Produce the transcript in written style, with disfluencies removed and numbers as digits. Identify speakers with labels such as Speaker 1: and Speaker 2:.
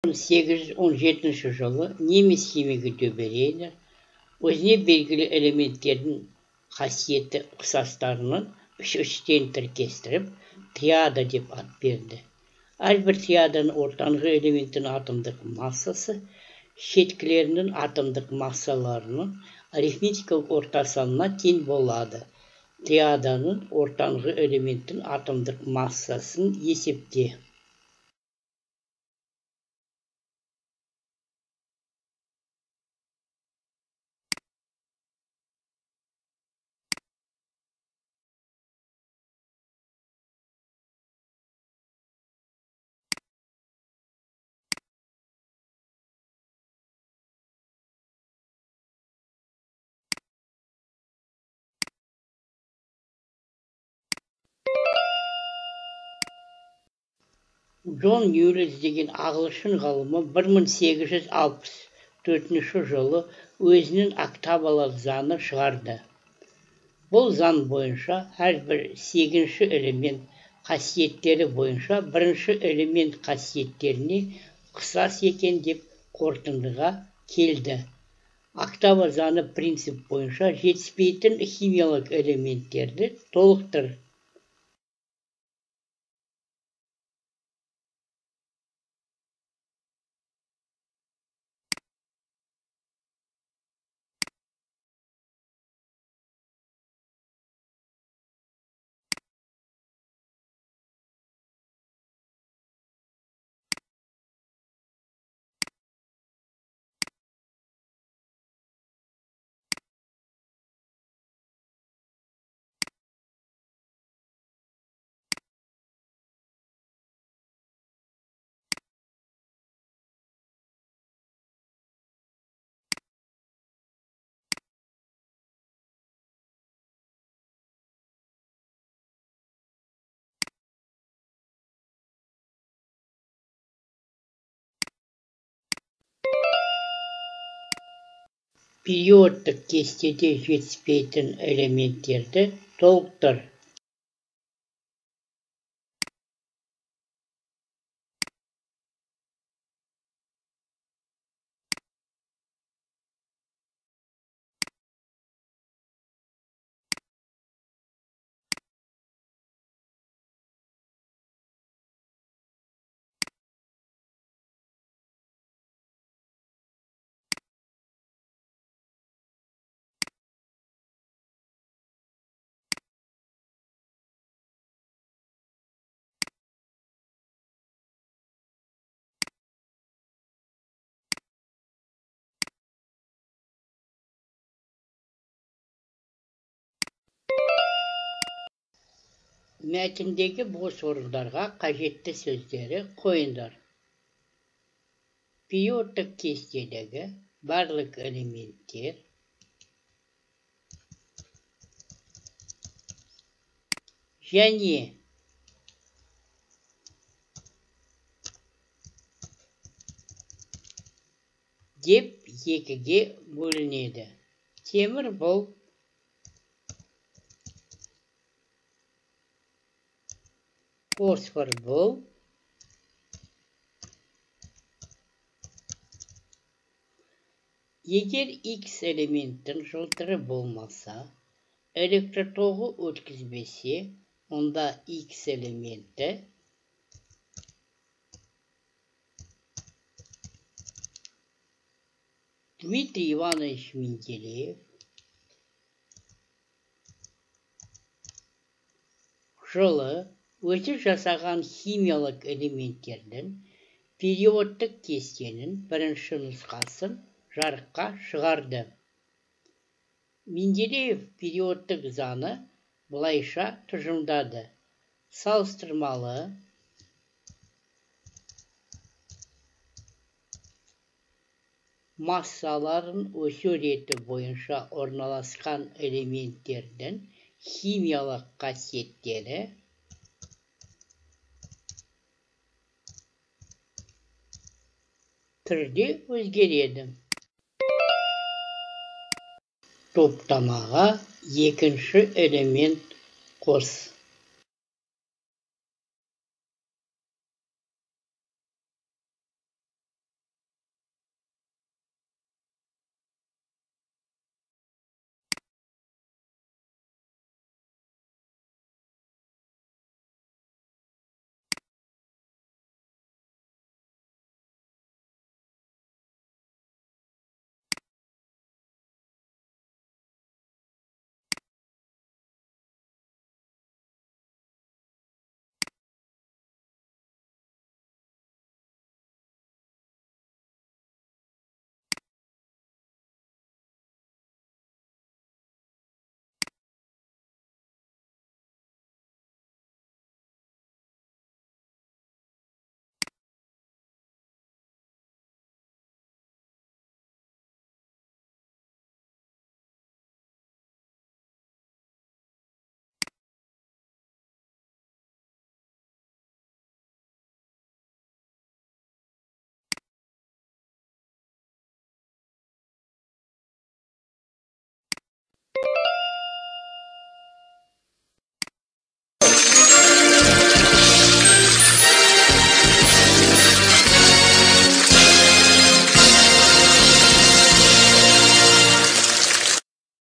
Speaker 1: 1817 жылы неміс химигі Дебрейнер өзіне белгілі элементтердің қасиеті ұқсастарының үш-үштен тіркестіріп, триада деп ат берді. Әрбір триаданың ортаңғы элементтің атомдық массасы шеткілерінің атомдық массаларының арифметикалық орта санына тең болады. Триаданың ортаңғы элементтің атомдық массасын есепте. Джон Ньюлес деген ағылшын ғалымы 1864 жылы өзінің октавалық заңы шығарды. Бұл заң бойынша әрбір 8-ші элемент қасиеттері бойынша бірінші элемент қасиеттеріне ұқсас екен деп қорытындыға келді. Октава заңы принцип бойынша жетіспейтін химиялық элементтерді толықтыр. Периодтық кестеде жетіспейтін элементтерді толықтыр. Мәтіндегі бос орындарға қажетті сөздері қойыңдар. Периодтық кестедегі барлық элементтер және деп екіге бөлінеді. Темір бұл фосфор бұл, егер X элементтің жылтыры болмаса, электротоғы өткізбесе, онда X элементі Дмитрий Иванович Менделеев жылы өзі жасаған химиялық элементтердің периодтық кестенің бірінші нұсқасын жарыққа шығарды. Менделеев периодтық заңы былайша тұжырымдады. Салыстырмалы массаларын өсу реті бойынша орналасқан элементтердің химиялық қасиеттері түрде өзгереді. Топтамаға екінші элемент қос.